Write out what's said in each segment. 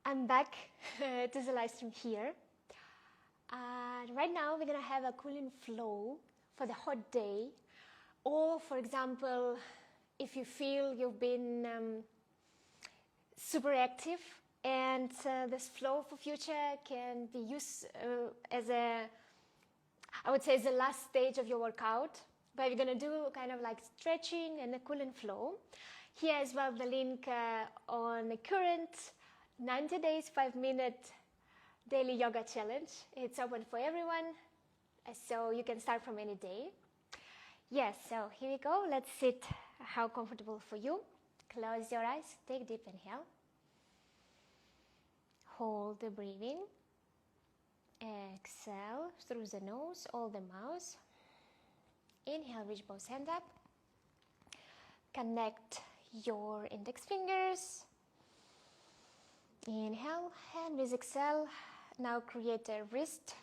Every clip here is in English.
I'm back to the live stream here. Right now we're gonna have a cooling flow for the hot day, or for example, if you feel you've been super active and this flow for future can be used as a, I would say, as the last stage of your workout, but we're gonna do kind of like stretching and a cooling flow. Here as well the link on the current 90 days 5-minute daily yoga challenge. It's open for everyone, so you can start from any day. Yes, so here we go. Let's sit how comfortable for you. Close your eyes, take deep inhale. Hold the breathing. Exhale through the nose, all the mouth. Inhale, reach both hands up. Connect your index fingers. Inhale, and with exhale, now create a wrist,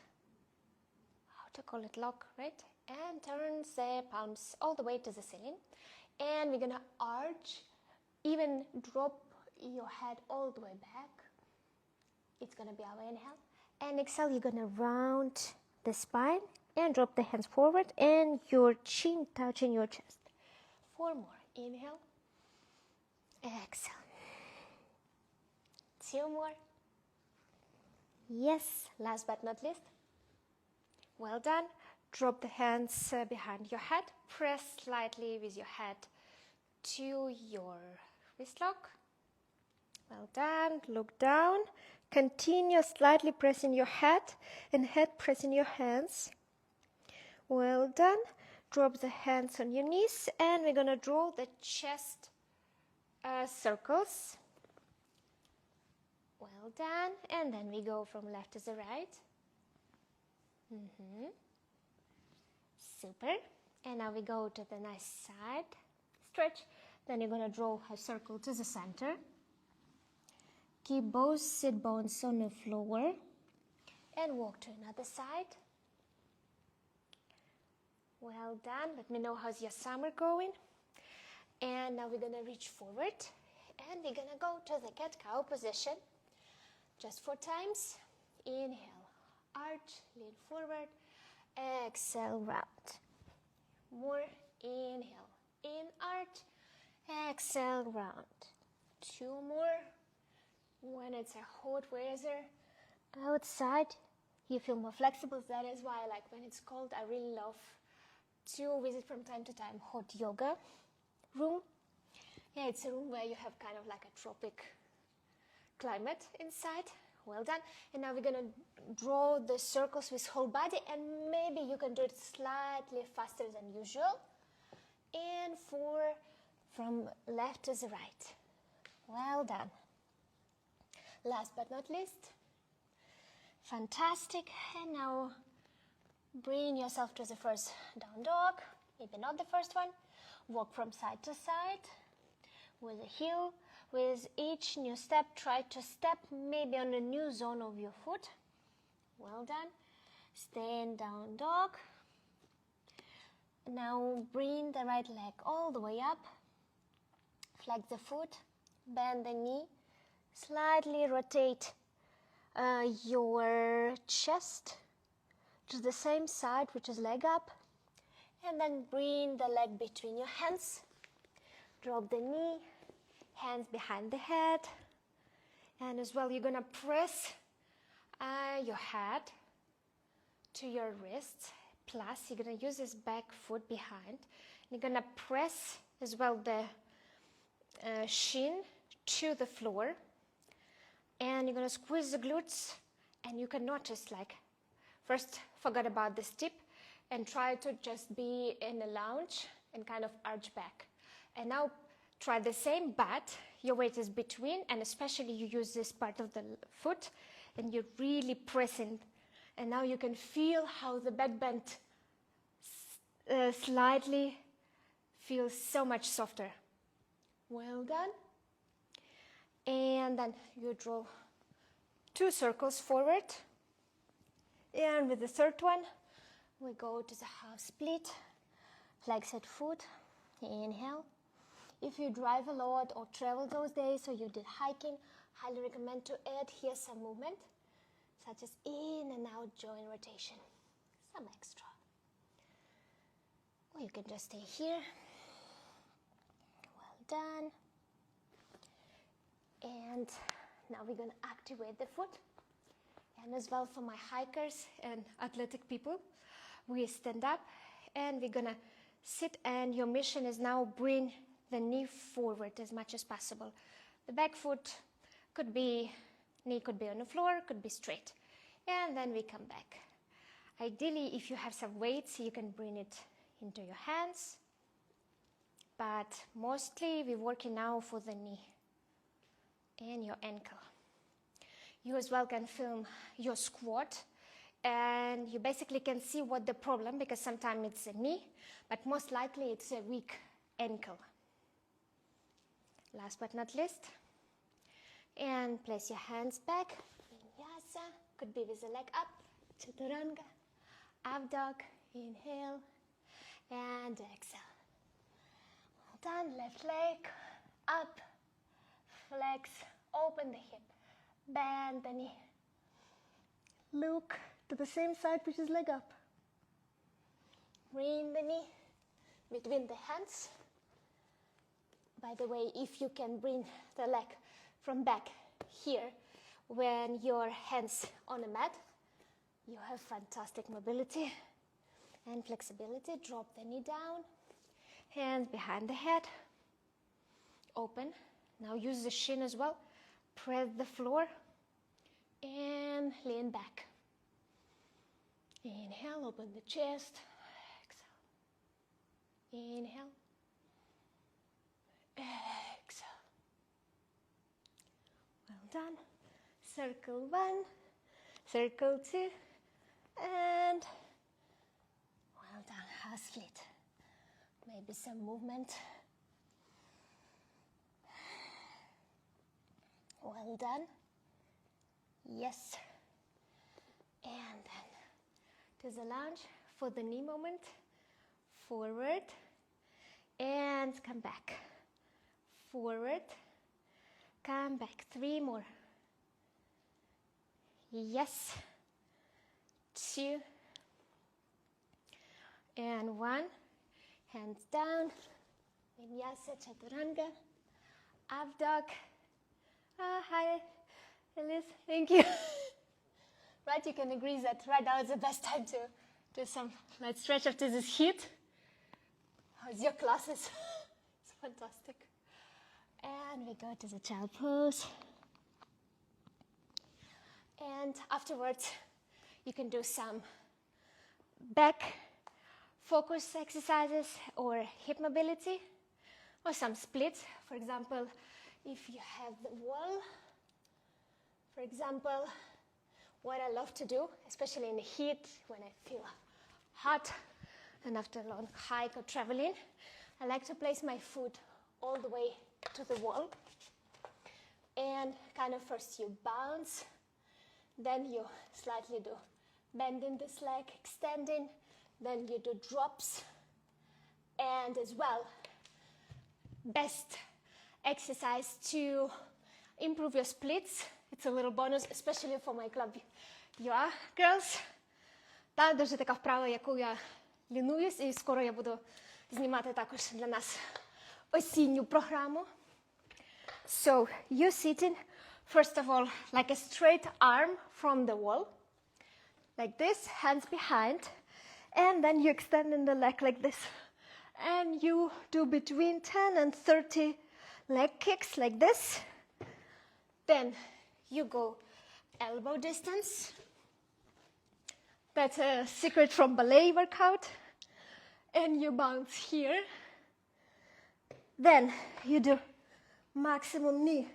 how to call it, lock, right? And turn the palms all the way to the ceiling. And we're gonna arch, even drop your head all the way back. It's gonna be our inhale. And exhale, you're gonna round the spine and drop the hands forward and your chin touching your chest. 4 more. Inhale. Exhale. 2 more. Yes, last but not least. Well done. Drop the hands behind your head. Press slightly with your head to your wrist lock. Well done. Look down. Continue slightly pressing your head and head pressing your hands. Well done. Drop the hands on your knees and we're going to draw the chest circles. Well done. And then we go from left to the right. Super. And now we go to the nice side stretch. Then you're going to draw a circle to the center. Keep both sit bones on the floor and walk to another side. Well done. Let me know how's your summer going. And now we're going to reach forward and we're going to go to the cat-cow position. Just 4 times. Inhale, arch, lean forward. Exhale, round. More. Inhale, in, arch. Exhale, round. 2 more. When it's a hot weather outside, you feel more flexible. That is why, like when it's cold, I really love to visit from time to time hot yoga room. Yeah, it's a room where you have kind of like a tropic climate inside. Well done. And now we're going to draw the circles with whole body, and maybe you can do it slightly faster than usual. And 4 from left to the right. Well done. Last but not least. Fantastic. And now bring yourself to the first down dog. Maybe not the first one. Walk from side to side with a heel. With each new step, try to step maybe on a new zone of your foot. Well done. Stay in down dog. Now bring the right leg all the way up. Flex the foot. Bend the knee. Slightly rotate your chest to the same side, which is leg up. And then bring the leg between your hands. Drop the knee. Hands behind the head. And as well, you're going to press your head to your wrists. Plus, you're going to use this back foot behind. You're going to press as well the shin to the floor. And you're going to squeeze the glutes. And you cannot just like, first forget about this tip and try to just be in a lounge and kind of arch back. And now try the same, but your weight is between, and especially you use this part of the foot and you're really pressing. And now you can feel how the back bend slightly feels so much softer. Well done. And then you draw 2 circles forward. And with the third one, we go to the half split, flexed foot. Inhale. If you drive a lot or travel those days, or you did hiking, highly recommend to add here some movement, such as in and out joint rotation, some extra. Or you can just stay here. Well done. And now we're going to activate the foot. And as well for my hikers and athletic people, we stand up and we're going to sit, and your mission is now bring the knee forward as much as possible. The back foot could be, knee could be on the floor, could be straight. And then we come back. Ideally, if you have some weights, you can bring it into your hands. But mostly we're working now for the knee and your ankle. You as well can film your squat, and you basically can see what the problem, because sometimes it's a knee, but most likely it's a weak ankle. Last but not least, and place your hands back, vinyasa, could be with the leg up, chaturanga, up dog, inhale, and exhale. Well done, left leg, up, flex, open the hip, bend the knee. Look to the same side, which is leg up. Bring the knee between the hands. By the way, if you can bring the leg from back here, when your hands on the mat, you have fantastic mobility and flexibility. Drop the knee down, hands behind the head, open. Now use the shin as well. Press the floor and lean back. Inhale, open the chest. Exhale. Inhale. Exhale. Well done. Circle 1, circle 2, and well done. Half split. Maybe some movement. Well done. Yes. And then to the lunge for the knee moment. Forward and come back. Forward, come back. 3 more. Yes. 2 and 1. Hands down. Vinyasa, chaturanga, up dog. Hi, Elise. Thank you. Right, you can agree that right now is the best time to do some light stretch after this heat. How's your classes? It's fantastic. And we go to the child pose. And afterwards, you can do some back focus exercises or hip mobility, or some splits. For example, if you have the wall, for example, what I love to do, especially in the heat when I feel hot and after a long hike or traveling, I like to place my foot all the way to the wall, and kind of first you bounce, then you slightly do bending this leg, extending, then you do drops, and as well, best exercise to improve your splits. It's a little bonus, especially for my club. You are, girls? Та дуже така вправа, яку я лінуюсь, і скоро я буду знімати також для нас осінню програму. So, you're sitting, first of all, like a straight arm from the wall, like this, hands behind, and then you extend the leg like this. And you do between 10 and 30 leg kicks like this. Then you go elbow distance. That's a secret from ballet workout. And you bounce here. Then you do maximum knee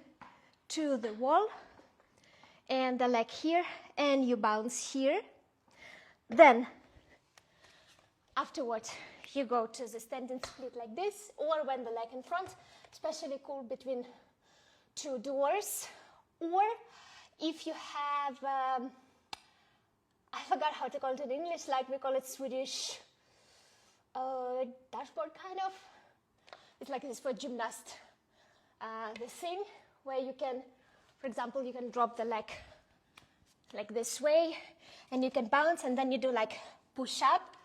to the wall and the leg here, and you bounce here. Then afterwards you go to the standing split like this, or when the leg in front, especially cool between 2 doors. Or if you have, I forgot how to call it in English, like we call it Swedish dashboard kind of. It's like this for gymnast. The thing where you can For example, you can drop the leg like this way, and you can bounce, and then you do like push up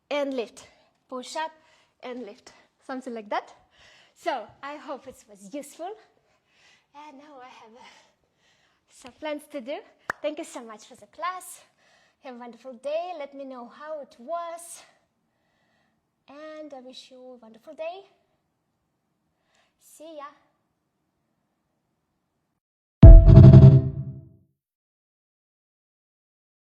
and lift, push up and lift, something like that. So I hope it was useful. And now I have some plans to do. Thank you so much for the class. Have a wonderful day. Let me know how it was. And I wish you a wonderful day. See ya.